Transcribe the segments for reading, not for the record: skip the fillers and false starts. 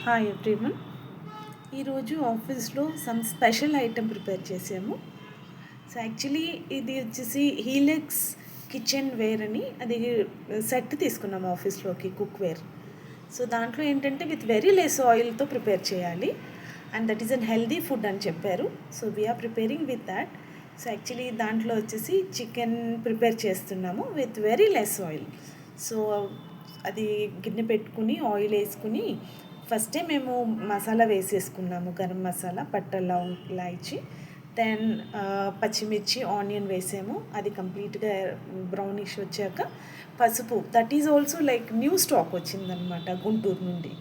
Hi everyone. ఈరోజు ఆఫీస్లో some special item prepare చేసాము. సో యాక్చువల్లీ ఇది వచ్చేసి హీలెక్స్ కిచెన్ వేర్ అని అది సెట్ తీసుకున్నాము ఆఫీస్లోకి, కుక్ వేర్. సో దాంట్లో ఏంటంటే విత్ వెరీ లెస్ ఆయిల్తో ప్రిపేర్ చేయాలి and that is an healthy food అని చెప్పారు. So we are preparing with that. So actually దాంట్లో వచ్చేసి చికెన్ ప్రిపేర్ చేస్తున్నాము with very less oil. So అది గిన్నె పెట్టుకుని ఆయిల్ వేసుకుని ఫస్టే మేము మసాలా వేసేసుకున్నాము, గరం మసాలా, పట్ట, లవంగ్, ఇలాచి, దెన్ పచ్చిమిర్చి, ఆనియన్ వేసాము. అది కంప్లీట్గా బ్రౌనిష్ వచ్చాక పసుపు, that is also like new stock వచ్చిందనమాట గుంటూరు నుండి,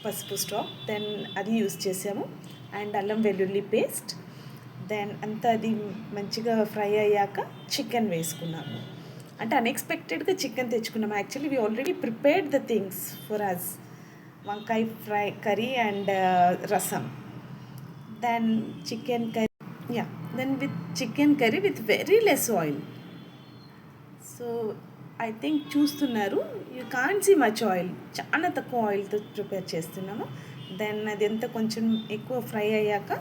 పసుపు స్టాక్. దెన్ అది యూస్ చేసాము అండ్ అల్లం వెల్లుల్లి పేస్ట్. దెన్ అంతా అది మంచిగా ఫ్రై అయ్యాక చికెన్ వేసుకున్నాము. అంటే అన్ఎక్స్పెక్టెడ్గా చికెన్ తెచ్చుకున్నాము. Actually we already prepared the things for us, vankaya fry curry and rasam. Then chicken curry, then with chicken curry with very less oil. So I think చూస్తున్నారు, you can't see much oil, చాలా తక్కువ ఆయిల్తో prepare చేస్తున్నాము. Then అది ఎంత కొంచెం ఎక్కువ fry అయ్యాక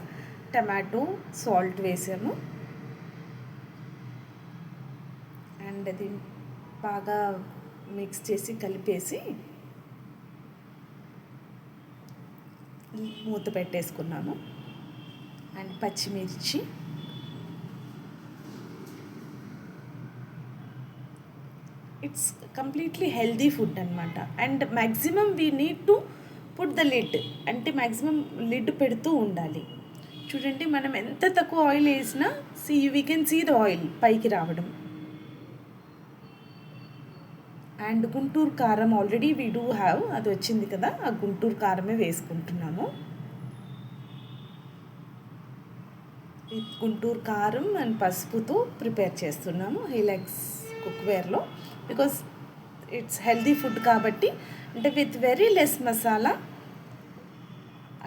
టమాటో, సాల్ట్ వేసాము అండ్ అది బాగా మిక్స్ చేసి కలిపేసి మూత పెట్టేసుకున్నాము. అండ్ పచ్చిమిర్చి, ఇట్స్ కంప్లీట్లీ హెల్దీ ఫుడ్ అనమాట. And maximum we need to put the lid, అంటే మ్యాక్సిమం లిడ్ పెడుతూ ఉండాలి. చూడండి, మనం ఎంత తక్కువ ఆయిల్ వేసినా we can see the oil పైకి రావడం. అండ్ గుంటూరు కారం ఆల్రెడీ వీ డూ హ్యావ్, అది వచ్చింది కదా, ఆ గుంటూరు కారమే వేసుకుంటున్నాము. గుంటూరు కారం అండ్ పసుపుతో ప్రిపేర్ చేస్తున్నాము హీలెక్స్ కుక్వేర్లో, బికాస్ ఇట్స్ హెల్దీ ఫుడ్ కాబట్టి. అంటే with very less masala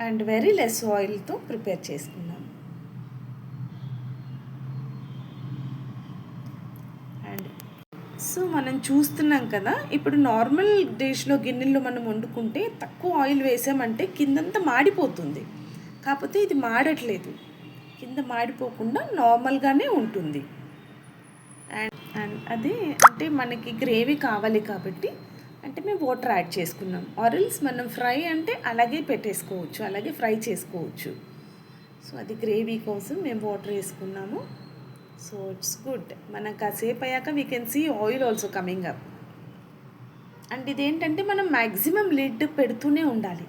and very less ఆయిల్తో ప్రిపేర్ చేసుకున్నాము. అండ్ సో మనం చూస్తున్నాం కదా, ఇప్పుడు నార్మల్ డిష్లో గిన్నెల్లో మనం వండుకుంటే తక్కువ ఆయిల్ వేసామంటే కిందంతా మాడిపోతుంది. కాకపోతే ఇది మాడట్లేదు, కింద మాడిపోకుండా నార్మల్గానే ఉంటుంది. అండ్ అది అంటే మనకి గ్రేవీ కావాలి కాబట్టి అంటే మేము వాటర్ యాడ్ చేసుకున్నాం. ఆరెల్స్ మనం ఫ్రై అంటే అలాగే పెట్టేసుకోవచ్చు, అలాగే ఫ్రై చేసుకోవచ్చు. సో అది గ్రేవీ కోసం మేము వాటర్ వేసుకున్నాము. So it's good. మనం కాసేపు అయ్యాక we can see oil also coming up. And ఇదేంటంటే మనం మ్యాక్సిమం లిడ్ పెడుతూనే ఉండాలి.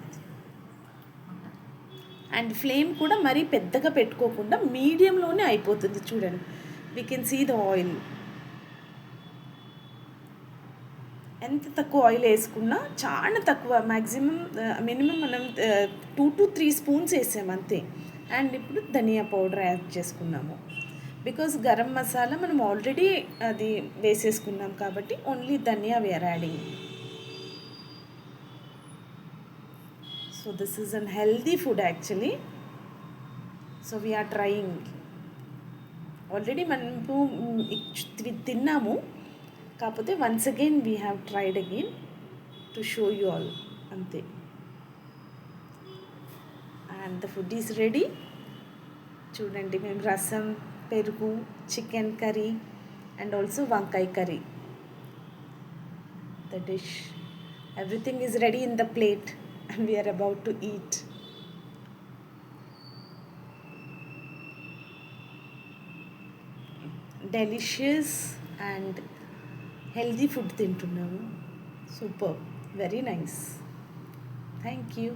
అండ్ ఫ్లేమ్ కూడా మరీ పెద్దగా పెట్టుకోకుండా మీడియంలోనే అయిపోతుంది. చూడండి, we can see the oil. ఎంత తక్కువ ఆయిల్ వేసుకున్నా, చాలా తక్కువ, మ్యాక్సిమం మినిమం మనం 2 to 3 స్పూన్స్ వేసాము అంతే. అండ్ ఇప్పుడు ధనియా పౌడర్ యాడ్ చేసుకున్నాము, బికాస్ గరం మసాలా మనం ఆల్రెడీ అది వేసేసుకున్నాం కాబట్టి only dhaniya we're adding. So this is an healthy food actually. So we're trying. Already మనము తిన్నాము, కాకపోతే once again we have tried again to show you all, అంతే. And the food is ready. చూడండి, మేము రసం, పెరుగు, చికెన్ కర్రీ అండ్ ఆల్సో వంకాయ కర్రీ, the dish, everything is ready in the plate and we are about to eat. Delicious and healthy food తింటున్నాము. Super, very nice. Thank you.